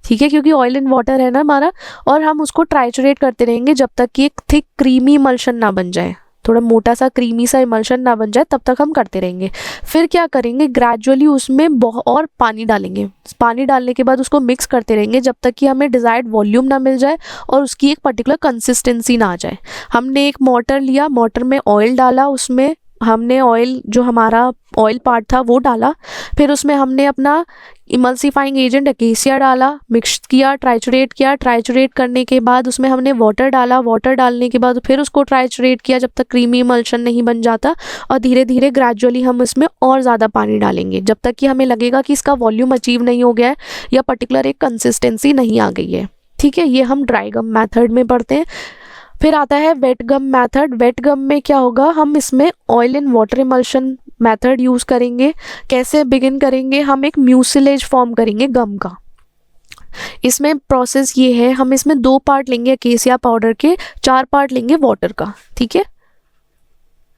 ठीक है, क्योंकि ऑयल इन वाटर है ना हमारा, और हम उसको ट्राइचुरेट करते रहेंगे जब तक कि एक थिक क्रीमी इमल्शन ना बन जाए, थोड़ा मोटा सा क्रीमी सा इमल्शन ना बन जाए, तब तक हम करते रहेंगे। फिर क्या करेंगे, ग्रेजुअली उसमें और पानी डालेंगे। पानी डालने के बाद उसको मिक्स करते रहेंगे जब तक कि हमें डिज़ायर्ड वॉल्यूम ना मिल जाए और उसकी एक पर्टिकुलर कंसिस्टेंसी ना आ जाए। हमने एक मोटर लिया, मोटर में ऑयल डाला, उसमें हमने ऑयल, जो हमारा ऑयल पार्ट था वो डाला, फिर उसमें हमने अपना इमल्सिफाइंग एजेंट अकेसिया डाला, मिक्स किया, ट्राइचुरेट किया, ट्राइचुरेट करने के बाद उसमें हमने वाटर डाला, वाटर डालने के बाद फिर उसको ट्राइचुरेट किया जब तक क्रीमी इमल्शन नहीं बन जाता, और धीरे धीरे ग्रेजुअली हम इसमें और ज़्यादा पानी डालेंगे जब तक कि हमें लगेगा कि इसका वॉल्यूम अचीव नहीं हो गया है या पर्टिकुलर एक कंसिस्टेंसी नहीं आ गई है। ठीक है, ये हम ड्राई गम मेथड में पढ़ते हैं। फिर आता है wet gum method. Wet gum में क्या होगा, हम इसमें oil and water emulsion method use करेंगे। कैसे बिगिन करेंगे, हम एक म्यूसिलेज फॉर्म करेंगे गम का। इसमें प्रोसेस ये है, हम इसमें 2 पार्ट लेंगे अकेसिया पाउडर के, 4 पार्ट लेंगे वाटर का। ठीक है,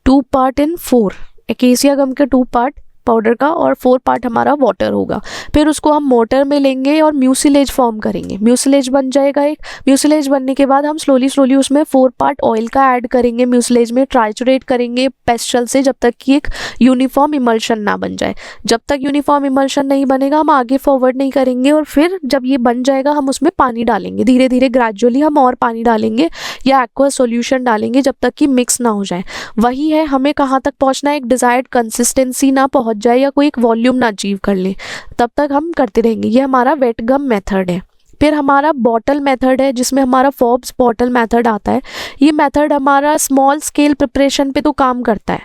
2 पार्ट इन 4, अकेसिया गम के 2 पार्ट पाउडर का और 4 पार्ट हमारा वाटर होगा। फिर उसको हम मोटर में लेंगे और म्यूसिलेज फॉर्म करेंगे। म्यूसिलेज बन जाएगा एक। म्यूसिलेज बनने के बाद हम स्लोली उसमें 4 पार्ट ऑयल का ऐड करेंगे म्यूसिलेज में, ट्राइचुरेट करेंगे पेस्टल से जब तक कि एक यूनिफॉर्म इमल्शन ना बन जाए। जब तक यूनिफॉर्म इमल्शन नहीं बनेगा हम आगे फॉरवर्ड नहीं करेंगे, और फिर जब ये बन जाएगा हम उसमें पानी डालेंगे। धीरे धीरे ग्रेजुअली हम और पानी डालेंगे या एक्वा सॉल्यूशन डालेंगे जब तक कि मिक्स ना हो जाए। वही है, हमें कहाँ तक पहुँचना है, एक डिजायर्ड कंसिस्टेंसी ना पहुँच जाए या कोई एक वॉल्यूम ना अचीव कर ले, तब तक हम करते रहेंगे। ये हमारा वेट गम मेथड है। फिर हमारा बॉटल मेथड है, जिसमें हमारा फोर्ब्स बॉटल मेथड आता है। ये मेथड हमारा स्मॉल स्केल प्रिपरेशन पे तो काम करता है।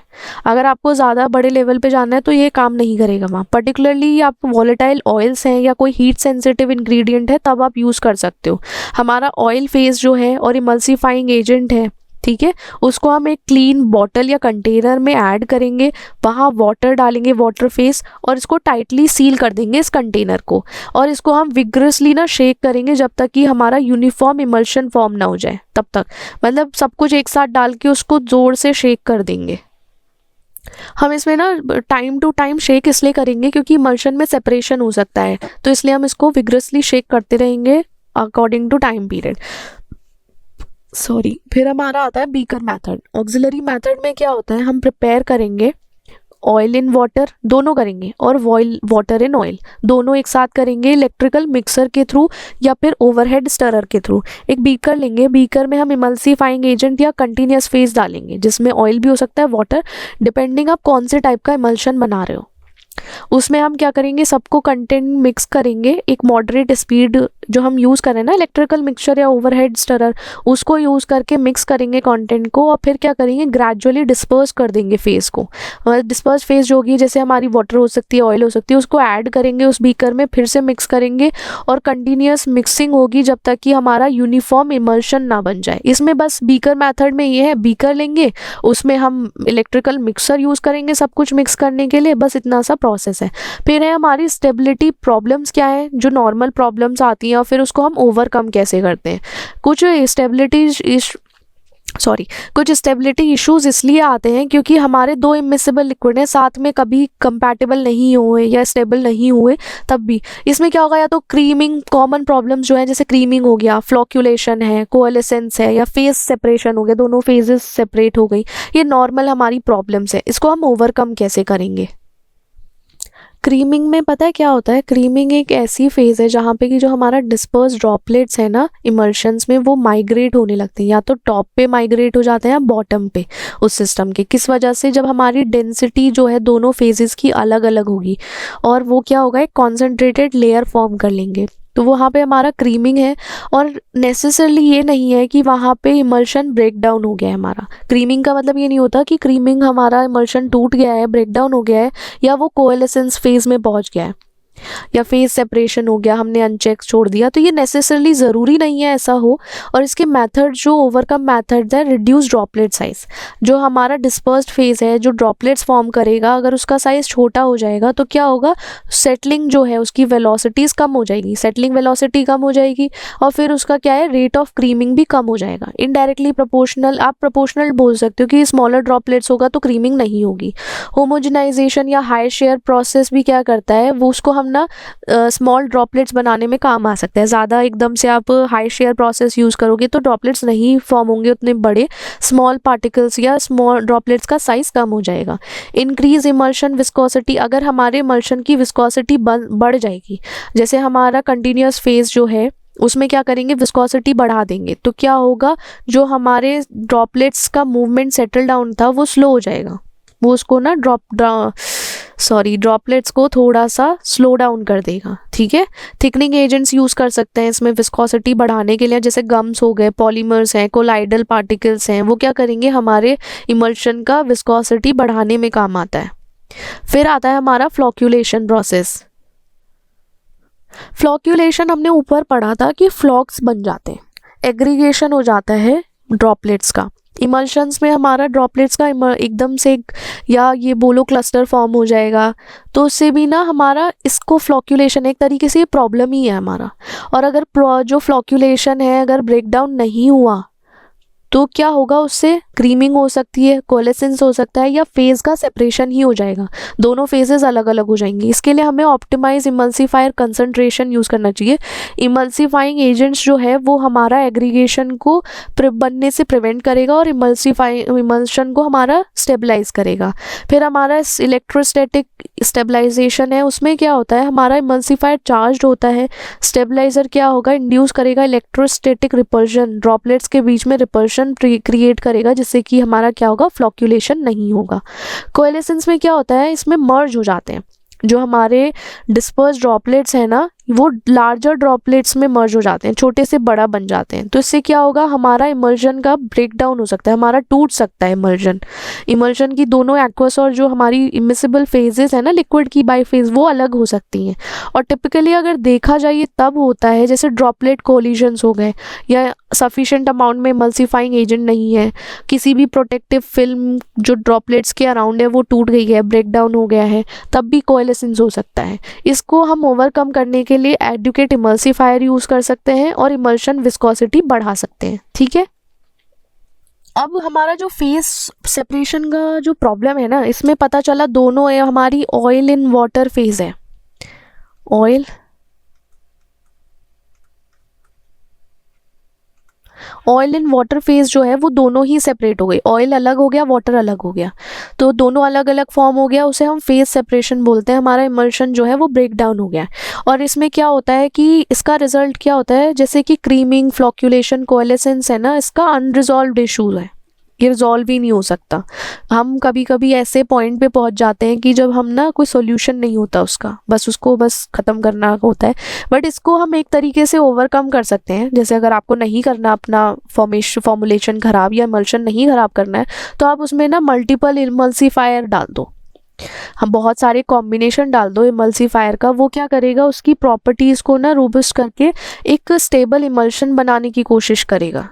अगर आपको ज़्यादा बड़े लेवल पे जाना है तो ये काम नहीं करेगा वहाँ। पर्टिकुलरली आप वॉलेटाइल ऑयल्स हैं या कोई हीट सेंसिटिव इंग्रेडिएंट है तब आप यूज़ कर सकते हो। हमारा ऑयल फेज जो है और इमल्सिफाइंग एजेंट है, ठीक है, उसको हम एक क्लीन बॉटल या कंटेनर में ऐड करेंगे, वहाँ वाटर डालेंगे, वाटर फेस, और इसको टाइटली सील कर देंगे इस कंटेनर को, और इसको हम विग्रसली ना शेक करेंगे जब तक कि हमारा यूनिफॉर्म इमल्शन फॉर्म ना हो जाए तब तक। मतलब सब कुछ एक साथ डाल के उसको ज़ोर से शेक कर देंगे। हम इसमें ना टाइम टू टाइम शेक इसलिए करेंगे क्योंकि इमल्शन में सेपरेशन हो सकता है, तो इसलिए हम इसको विग्रसली शेक करते रहेंगे अकॉर्डिंग टू टाइम पीरियड। फिर हमारा आता है बीकर मेथड। ऑक्सिलरी मेथड में क्या होता है, हम प्रिपेयर करेंगे ऑयल इन वाटर, दोनों करेंगे, और वाटर इन ऑयल, दोनों एक साथ करेंगे इलेक्ट्रिकल मिक्सर के थ्रू या फिर ओवरहेड स्टरर के थ्रू। एक बीकर लेंगे, बीकर में हम इमल्सिफाइंग एजेंट या कंटिन्यूस फेज डालेंगे, जिसमें ऑयल भी हो सकता है, वाटर, डिपेंडिंग आप कौन से टाइप का इमल्शन बना रहे हो। उसमें हम क्या करेंगे, सबको कंटेंट मिक्स करेंगे एक मॉडरेट स्पीड, जो हम यूज़ करें ना इलेक्ट्रिकल मिक्सचर या ओवरहेड स्टरर, उसको यूज़ करके मिक्स करेंगे कंटेंट को, और फिर क्या करेंगे, ग्रेजुअली डिस्पर्स कर देंगे फेस को। डिस्पर्स फेस जो होगी, जैसे हमारी वाटर हो सकती है, ऑयल हो सकती है, उसको ऐड करेंगे उस बीकर में, फिर से मिक्स करेंगे, और कंटिन्यूस मिक्सिंग होगी जब तक कि हमारा यूनिफॉर्म इमल्शन ना बन जाए। इसमें बस बीकर मेथड में ये है, बीकर लेंगे, उसमें हम इलेक्ट्रिकल मिक्सर यूज़ करेंगे सब कुछ मिक्स करने के लिए, बस इतना सा प्रोसेस है। फिर है हमारी स्टेबिलिटी प्रॉब्लम्स क्या है, जो नॉर्मल प्रॉब्लम्स आती हैं, और फिर उसको हम ओवरकम कैसे करते हैं। कुछ स्टेबिलिटी इश्यूज इसलिए आते हैं क्योंकि हमारे 2 इमिसिबल लिक्विड हैं, साथ में कभी कंपैटिबल नहीं हुए या स्टेबल नहीं हुए, तब भी इसमें क्या होगा, या तो क्रीमिंग, कॉमन प्रॉब्लम्स जो है जैसे क्रीमिंग हो गया, फ्लोक्यूलेशन है, कोएलेसेंस है, या फेज सेपरेशन हो गया, दोनों फेजेस सेपरेट हो गई, ये नॉर्मल हमारी प्रॉब्लम्स है। इसको हम ओवरकम कैसे करेंगे। क्रीमिंग में पता है क्या होता है, क्रीमिंग एक ऐसी फेज है जहाँ पे कि जो हमारा डिस्पर्स ड्रॉपलेट्स है ना इमल्शंस में, वो माइग्रेट होने लगते हैं, या तो टॉप पे माइग्रेट हो जाते हैं या बॉटम पे उस सिस्टम के। किस वजह से, जब हमारी डेंसिटी जो है दोनों फेजेस की अलग अलग होगी, और वो क्या होगा, एक कॉन्सेंट्रेटेड लेयर फॉर्म कर लेंगे, तो वहाँ पे हमारा क्रीमिंग है। और नेसेसरली ये नहीं है कि वहाँ पे इमल्शन ब्रेक डाउन हो गया है हमारा। क्रीमिंग का मतलब ये नहीं होता कि क्रीमिंग हमारा इमल्शन टूट गया है, ब्रेक डाउन हो गया है, या वो कोएलेसेंस फेज में पहुँच गया है, या फेज सेपरेशन हो गया, हमने अनचेक छोड़ दिया, तो ये नेसेसरली ज़रूरी नहीं है ऐसा हो। और इसके मेथड जो ओवरकम मेथड है, रिड्यूस ड्रॉपलेट साइज, जो हमारा डिस्पर्स्ड फेज है, जो ड्रॉपलेट्स फॉर्म करेगा, अगर उसका साइज़ छोटा हो जाएगा तो क्या होगा, सेटलिंग जो है उसकी वेलोसिटीज़ कम हो जाएगी, सेटलिंग वेलोसिटी कम हो जाएगी, और फिर उसका क्या है, रेट ऑफ क्रीमिंग भी कम हो जाएगा। इनडायरेक्टली प्रोपोर्शनल, आप प्रोपोर्शनल बोल सकते हो कि स्मॉलर ड्रॉपलेट्स होगा तो क्रीमिंग नहीं होगी। होमोजेनाइजेशन या हाई शेयर प्रोसेस भी क्या करता है, वो उसको हम ना स्मॉल ड्रॉपलेट्स बनाने में काम आ सकता है। ज़्यादा एकदम से आप हाई शेयर प्रोसेस यूज़ करोगे तो ड्रॉपलेट्स नहीं फॉर्म होंगे उतने बड़े, स्मॉल पार्टिकल्स या स्मॉल ड्रॉपलेट्स का साइज़ कम हो जाएगा। इंक्रीज इमल्शन विस्कोसिटी, अगर हमारे इमल्शन की विस्कोसिटी बढ़ जाएगी, जैसे हमारा कंटिन्यूस फेज जो है उसमें क्या करेंगे, विस्कोसिटी बढ़ा देंगे, तो क्या होगा, जो हमारे ड्रॉपलेट्स का मूवमेंट सेटल डाउन था वो स्लो हो जाएगा। वो उसको ना ड्रॉपलेट्स को थोड़ा सा स्लो डाउन कर देगा, ठीक है। थिकनिंग एजेंट्स यूज़ कर सकते हैं इसमें विस्कोसिटी बढ़ाने के लिए, जैसे गम्स हो गए, पॉलीमर्स हैं, कोलाइडल पार्टिकल्स हैं, वो क्या करेंगे हमारे इमल्शन का विस्कोसिटी बढ़ाने में काम आता है। फिर आता है हमारा फ्लॉक्यूलेशन प्रोसेस। फ्लॉक्यूलेशन हमने ऊपर पढ़ा था कि फ्लॉक्स बन जाते हैं, एग्रीगेशन हो जाता है ड्रॉपलेट्स का। इमल्शंस में हमारा ड्रॉपलेट्स का एकदम से या ये बोलो क्लस्टर फॉर्म हो जाएगा, तो उससे भी ना हमारा इसको फ्लॉक्यूलेशन एक तरीके से ये प्रॉब्लम ही है हमारा। और अगर जो फ्लॉक्यूलेशन है अगर ब्रेक डाउन नहीं हुआ तो क्या होगा, उससे क्रीमिंग हो सकती है, कोलेसेंस हो सकता है, या फेज़ का सेपरेशन ही हो जाएगा, दोनों फेजेस अलग अलग हो जाएंगे। इसके लिए हमें ऑप्टिमाइज इमल्सीफायर कंसंट्रेशन यूज़ करना चाहिए। इमल्सीफाइंग एजेंट्स जो है वो हमारा एग्रीगेशन को बनने से प्रिवेंट करेगा और इमल्शन को हमारा स्टेबलाइज करेगा। फिर हमारा इलेक्ट्रोस्टैटिक स्टेबलाइजेशन है, उसमें क्या होता है हमारा इमल्सीफायर चार्ज्ड होता है, स्टेबलाइजर क्या होगा, इंड्यूस करेगा इलेक्ट्रोस्टैटिक रिपल्शन, ड्रॉपलेट्स के बीच में रिपल्शन क्रिएट करेगा, जिससे कि हमारा क्या होगा, फ्लॉक्यूलेशन नहीं होगा। कोएलेसेंस में क्या होता है, इसमें मर्ज हो जाते हैं जो हमारे डिस्पर्स ड्रॉपलेट्स हैं ना, वो लार्जर ड्रॉपलेट्स में मर्ज हो जाते हैं, छोटे से बड़ा बन जाते हैं। तो इससे क्या होगा, हमारा इमल्शन का ब्रेक डाउन हो सकता है, हमारा टूट सकता है इमल्शन की दोनों एक्वस और जो हमारी इमिसिबल फेजेस है ना लिक्विड की बाई फेज, वो अलग हो सकती हैं। और टिपिकली अगर देखा जाए ये तब होता है जैसे ड्रॉपलेट कोलिजन्स हो गए, या सफिशेंट अमाउंट में इमल्सीफाइंग एजेंट नहीं है, किसी भी प्रोटेक्टिव फिल्म जो ड्रॉपलेट्स के अराउंड है वो टूट गई है, ब्रेक डाउन हो गया है, तब भी कोएलेसेंस हो सकता है। इसको हम ओवरकम करने के लिए एडुकेट इमल्सीफायर यूज कर सकते हैं और इमल्शन विस्कोसिटी बढ़ा सकते हैं, ठीक है। अब हमारा जो फेस सेपरेशन का जो प्रॉब्लम है ना, इसमें पता चला दोनों है, हमारी ऑयल इन वाटर फेज है, ऑयल इन वाटर फेज जो है वो दोनों ही सेपरेट हो गई, ऑयल अलग हो गया, वाटर अलग हो गया, तो दोनों अलग अलग फॉर्म हो गया, उसे हम फेज सेपरेशन बोलते हैं। हमारा इमल्शन जो है वो ब्रेक डाउन हो गया। और इसमें क्या होता है कि इसका रिजल्ट क्या होता है, जैसे कि क्रीमिंग, फ्लॉक्यूलेशन, कोएलेसेंस है ना, इसका अनरिजॉल्व्ड इशू है, ये रिजॉल्व ही नहीं हो सकता। हम कभी कभी ऐसे पॉइंट पे पहुंच जाते हैं कि जब हम ना कोई सॉल्यूशन नहीं होता उसका, बस उसको ख़त्म करना होता है। बट इसको हम एक तरीके से ओवरकम कर सकते हैं। जैसे अगर आपको नहीं करना अपना फॉर्मुलेशन ख़राब या इमल्शन नहीं ख़राब करना है, तो आप उसमें ना मल्टीपल इमल्सीफायर डाल दो, हम बहुत सारे कॉम्बिनेशन डाल दो इमल्सीफायर का। वो क्या करेगा, उसकी प्रॉपर्टीज़ को ना रोबस्ट करके एक स्टेबल इमल्शन बनाने की कोशिश करेगा।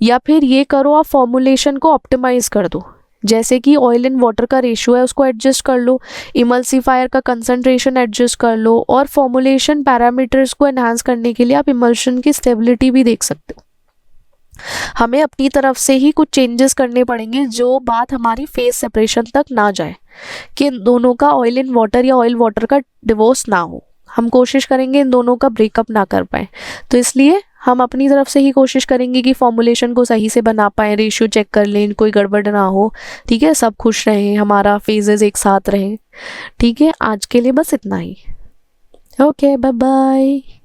या फिर ये करो, आप फॉर्मुलेशन को ऑप्टिमाइज कर दो, जैसे कि ऑयल एंड वाटर का रेशियो है उसको एडजस्ट कर लो, इमल्सीफायर का कंसंट्रेशन एडजस्ट कर लो, और फॉर्मुलेशन पैरामीटर्स को एनहांस करने के लिए आप इमल्शन की स्टेबिलिटी भी देख सकते हो। हमें अपनी तरफ से ही कुछ चेंजेस करने पड़ेंगे जो बात हमारी फेस सेपरेशन तक ना जाए, कि इन दोनों का ऑयल एंड वाटर या ऑयल वाटर का डिवोर्स ना हो। हम कोशिश करेंगे इन दोनों का ब्रेकअप ना कर पाए, तो इसलिए हम अपनी तरफ से ही कोशिश करेंगे कि फॉर्मुलेशन को सही से बना पाएँ, रेशियो चेक कर लें, कोई गड़बड़ ना हो, ठीक है, सब खुश रहें, हमारा फेजेस एक साथ रहें, ठीक है। आज के लिए बस इतना ही, ओके, बाय बाय।